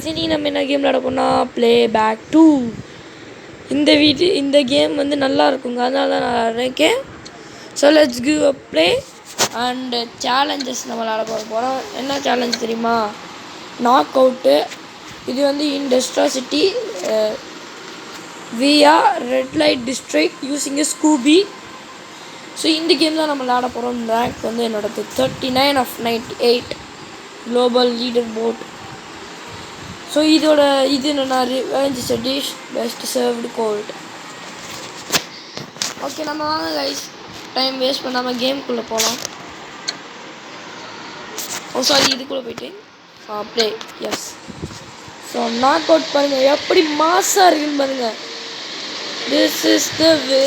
Guys இனி நம்ம என்ன கேம் விளையாட போனால் ப்ளே பேக் 2. இந்த கேம் வந்து நல்லா இருக்குங்க, அதனால தான் நான் விளையாடுறேன். So let's give a play and challenges நம்ம விளையாட போகிறோம். என்ன சேலஞ்ச் தெரியுமா? Knock out. இது வந்து in dexterity via red light district using a scooby. So இந்த கேம் தான் நம்ம விளையாட போகிறோம். ரேங்க் வந்து என்னோடது 39 of 98 global leader board. So இது என்னென்னா revenge dish best served cold. Okay, நம்ம வாங்க கைஸ், டைம் வேஸ்ட் பண்ணாமல் கேமுக்குள்ளே போகலாம். சாரி, இதுக்குள்ளே போயிட்டு play. Yes. So knock out பாருங்கள், எப்படி மாசாக இருக்குன்னு பாருங்கள். This is the way.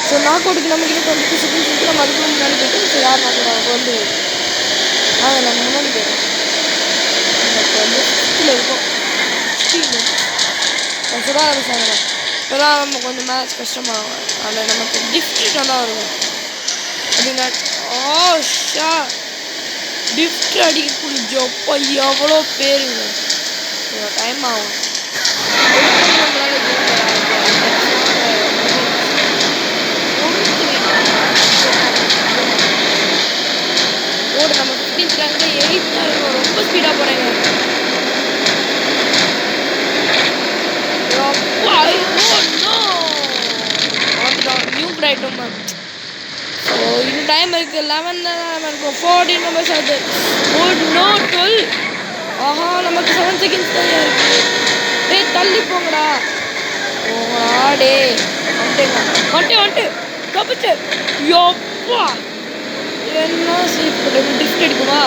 So knock அவுட்டுக்கு நமக்கு 22 செகண்ட்ஸ் இருக்குது. நம்ம அதுக்கு முன்னாடி போய்ட்டு ஸோ யார் நாக் அவுட் வந்து நம்ம முன்னாடி போயிடும். நமக்கு வந்து 50 இருக்கும். 50 சுதா ஆரம்பிச்சாங்க. இப்போதான் நம்ம கொஞ்சம் மேட்ச் கஷ்டமாகும். அதில் நமக்கு கிஃப்ட் நல்லா இருக்கும் அப்படின்னா. ஷா கிஃப்ட் அடிக்கக்கூடிய ஜப்பா எவ்வளோ பேருங்க. டைம் ஆகும். நம்மளால ஓடு. நம்ம 15th ரேங்க் 8th இருக்கும். ரொம்ப ஸ்பீடாக போகிறேங்க. நியூ பிரைட்டும். ஸோ இன்னும் டைம் இருக்குது. 11 தான் இருக்கும். 14 மெம்பர்ஸ் ஆகுது. நோ 12. ஆஹா, நமக்கு 7 செகண்ட்ஸ் தான் இருக்குது. டேய் தள்ளி போங்கடா. டே வந்துட்டு கப்பிச்சு. யோப்பா என்ன இப்போ டிஃப்ட் அடிக்குமா?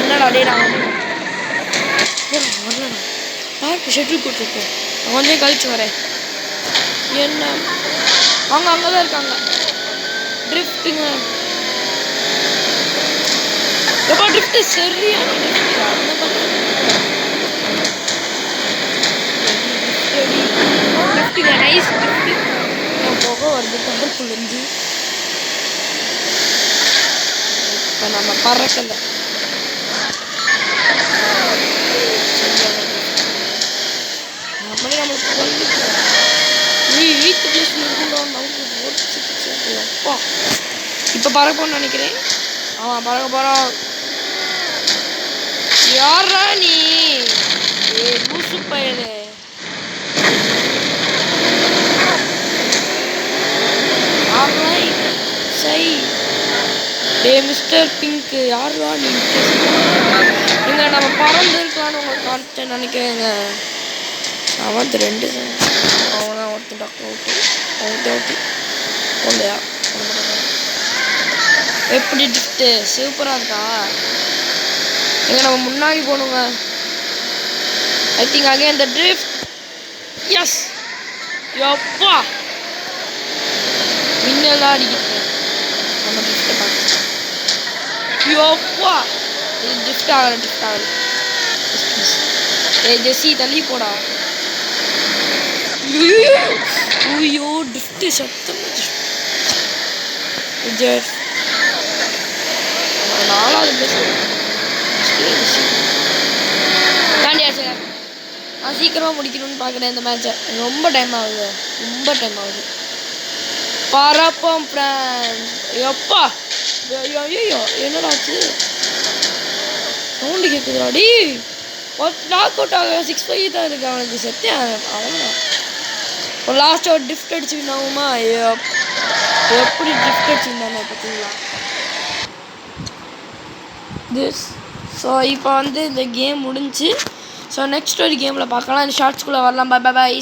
என்னடா டே நான் வரலண்ணா பார்க்கு ஷெட்யூல் கொடுத்துருக்கேன். நான் கொஞ்சம் கழிச்சு வரேன். என்ன அவங்க அங்கே தான் இருக்காங்க. ட்ரிஃப்ட்டுங்க. எப்போ ட்ரிஃப்ட்டு சரியான ட்ரிஃப்ட்டுங்க. Nice drift. என் போக வருது கடற்குள்ளேருந்து. இப்போ நம்ம பறக்கல. நம்மளுக்கு வந்து வீட்டு பிளேஸ் அப்பா இப்போ பறப்போன்னு நினைக்கிறேன். ஆமாம், பறக்க போகிறோம். யாரா நீ? லூசு பயலே. சரி டே மிஸ்டர் பிங்க், யாரா நீ? இங்கே நம்ம பறந்து இருக்கலான்னு உங்களுக்கு காமிச்சேன்னு நினைக்கிறேங்க. அவன் 2 அவனா ஒருத்தன் டாக்டர் அவுட்டு. அவுட்டு இல்லையா? எப்படி ட்ரிஃப்ட்டு சூப்பராக இருக்கா? எங்கே நம்ம முன்னாடி போகணுங்க. ஐ திங்க் அகேன் இந்த ட்ரிஃப்ட். எஸ். எப்பா மின்னெல்லாம் அடிக்கிட்டு நம்ம ட்ரிஃப்ட்டை பார்த்து. எப்பா இது ட்ரிஃப்ட் ஆகலை. ஜெஸ்ஸி தள்ளி போடா. ஐயோ ட்ரிஃப்ட்டு சத்தம். 4வது பிளேஸ் தாண்டியாச்சு. நான் சீக்கிரமாக முடிக்கணும்னு பார்க்குறேன் இந்த மேட்சை. ரொம்ப டைம் ஆகுது. பரப்போம் ஃப்ரெண்ட்ஸ். எப்பா ஐயோ என்னடா ஆச்சு? சவுண்டு கேட்குதுடாடி. நாக் அவுட் ஆக 6-5 தான் இருக்கு. அவனுக்கு செத்தே அவ்வளோதான். ஒரு லாஸ்ட்டாக ஒரு ட்ரிஃப்ட் அடிச்சு வின்னாகுமா? எப்படி ட்ரிஃப்ட் அடிச்சுருந்தானே பார்த்தீங்களா? ஸோ இப்போ வந்து இந்த கேம் முடிஞ்சு. ஸோ நெக்ஸ்ட் ஒரு கேமில் பார்க்கலாம். இந்த ஷார்ட்ஸ்குள்ளே வரலாம். பை.